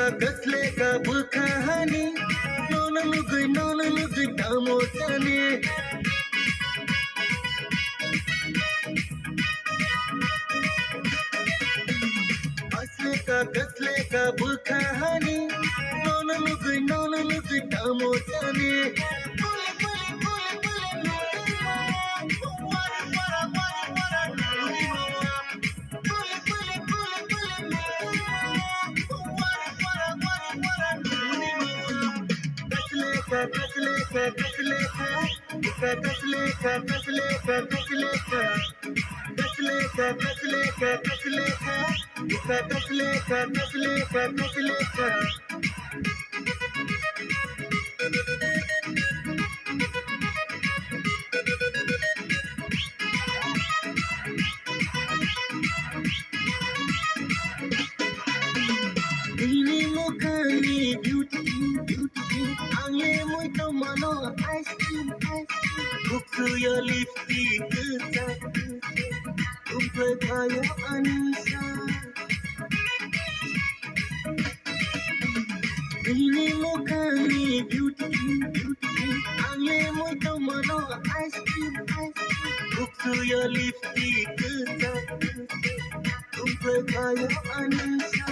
कसलेका बुखानी नोन लुगै दामोटने कसलेका बुखानी नोन लुगै दामोटने ini mukani beauty angge muito mano ice cream buksu ya lipstick umpe kaya anisa ini mukani beauty angge muito mano ice cream buksu ya lipstick umpe kaya anisa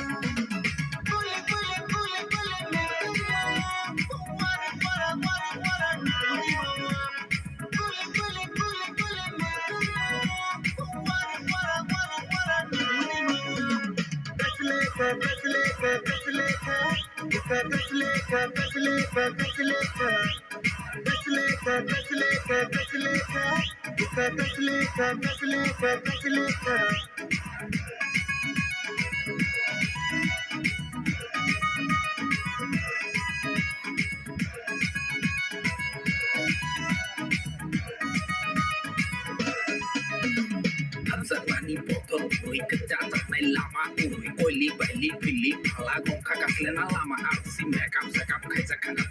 Pani botol oi kecacat nai lama oi oili bali pili pala gong kakak lena lama arsi makeup sakap kaisa kakak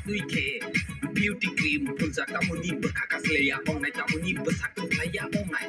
tui ke beauty cream pun sakap muni berkakas leya ong nai tak muni besak tu leya ong nai